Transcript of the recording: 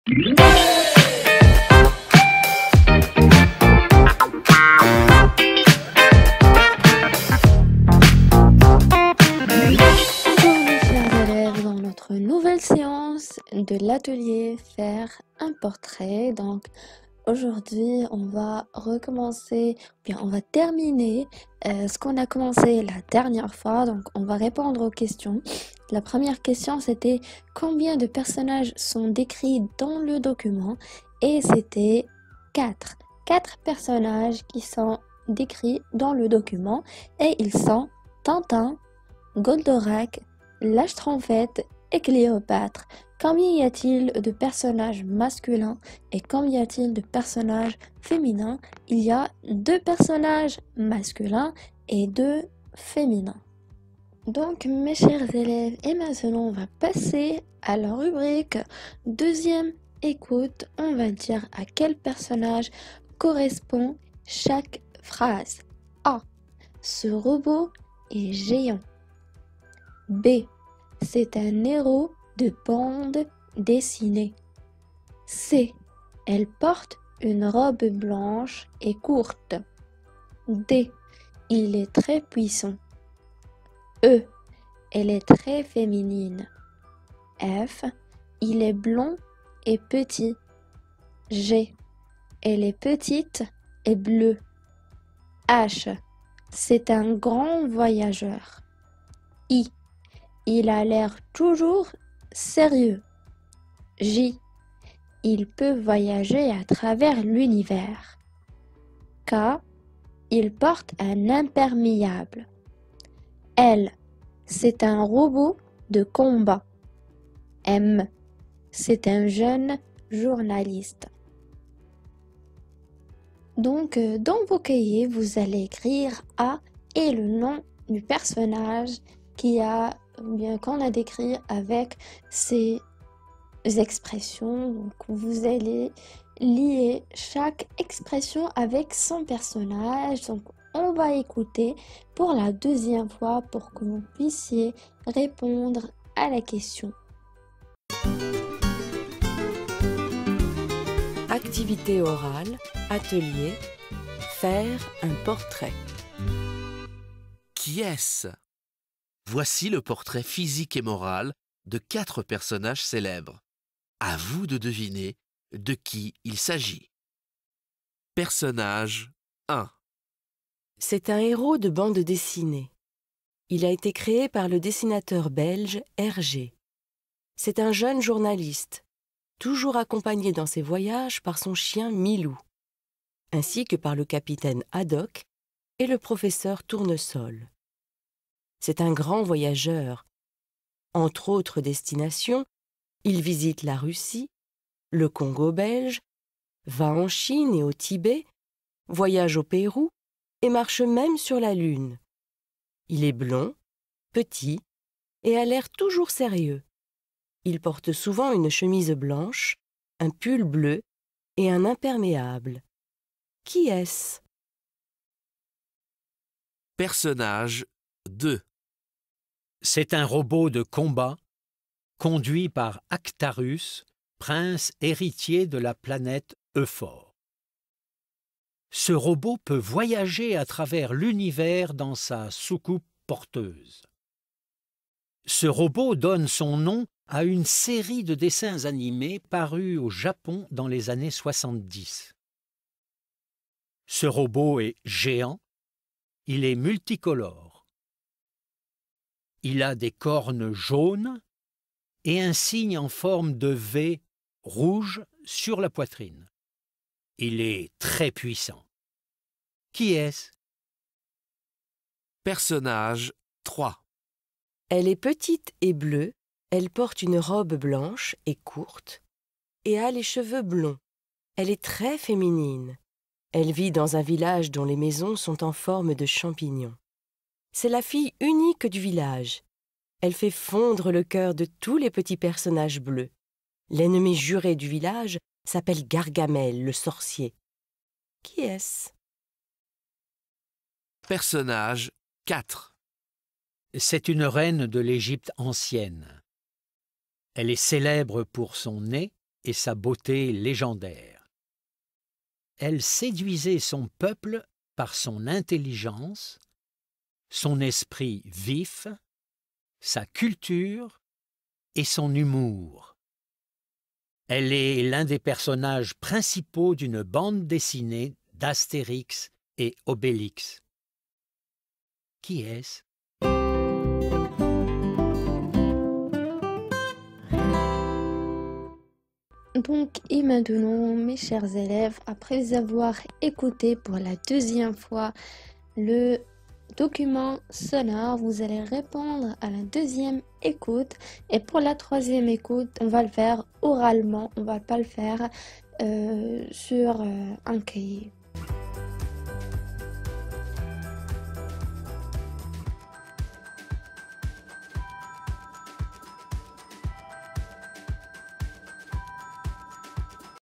Bonjour mes chers élèves, dans notre nouvelle séance de l'atelier faire un portrait. Donc aujourd'hui on va recommencer, bien on va terminer ce qu'on a commencé la dernière fois. Donc on va répondre aux questions. La première question c'était combien de personnages sont décrits dans le document, et c'était 4. 4 personnages qui sont décrits dans le document, et ils sont Tintin, Goldorak, la Schtroumpfette et Cléopâtre. Combien y a-t-il de personnages masculins et combien y a-t-il de personnages féminins? Il y a 2 personnages masculins et 2 féminins. Donc mes chers élèves, et maintenant on va passer à la rubrique deuxième écoute. On va dire à quel personnage correspond chaque phrase. A. Ce robot est géant. B. C'est un héros de bande dessinée. C. Elle porte une robe blanche et courte. D. Il est très puissant. E. Elle est très féminine. F. Il est blond et petit. G. Elle est petite et bleue. H. C'est un grand voyageur. I. Il a l'air toujours sérieux. J. Il peut voyager à travers l'univers. K. Il porte un imperméable. L. C'est un robot de combat. M. C'est un jeune journaliste. Donc, dans vos cahiers, vous allez écrire A et le nom du personnage qu'on a décrit avec ces expressions. Donc, vous allez lier chaque expression avec son personnage. Donc, on va écouter pour la deuxième fois pour que vous puissiez répondre à la question. Activité orale, atelier, faire un portrait. Qui est-ce? Voici le portrait physique et moral de 4 personnages célèbres. À vous de deviner de qui il s'agit. Personnage 1. C'est un héros de bande dessinée. Il a été créé par le dessinateur belge Hergé. C'est un jeune journaliste, toujours accompagné dans ses voyages par son chien Milou, ainsi que par le capitaine Haddock et le professeur Tournesol. C'est un grand voyageur. Entre autres destinations, il visite la Russie, le Congo belge, va en Chine et au Tibet, voyage au Pérou et marche même sur la Lune. Il est blond, petit et a l'air toujours sérieux. Il porte souvent une chemise blanche, un pull bleu et un imperméable. Qui est-ce? Personnage 2. C'est un robot de combat conduit par Actarus, prince héritier de la planète Euphor. Ce robot peut voyager à travers l'univers dans sa soucoupe porteuse. Ce robot donne son nom à une série de dessins animés parus au Japon dans les années 70. Ce robot est géant, il est multicolore. Il a des cornes jaunes et un signe en forme de V rouge sur la poitrine. Il est très puissant. Qui est-ce? Personnage 3. Elle est petite et bleue, elle porte une robe blanche et courte et a les cheveux blonds. Elle est très féminine. Elle vit dans un village dont les maisons sont en forme de champignons. C'est la fille unique du village. Elle fait fondre le cœur de tous les petits personnages bleus. L'ennemi juré du village s'appelle Gargamel, le sorcier. Qui est-ce? Personnage 4. C'est une reine de l'Égypte ancienne. Elle est célèbre pour son nez et sa beauté légendaire. Elle séduisait son peuple par son intelligence, son esprit vif, sa culture et son humour. Elle est l'un des personnages principaux d'une bande dessinée d'Astérix et Obélix. Qui est-ce? Donc, et maintenant, mes chers élèves, après avoir écouté pour la deuxième fois le document sonore, vous allez répondre à la deuxième écoute. Et pour la troisième écoute, on va le faire oralement, on va pas le faire sur un cahier.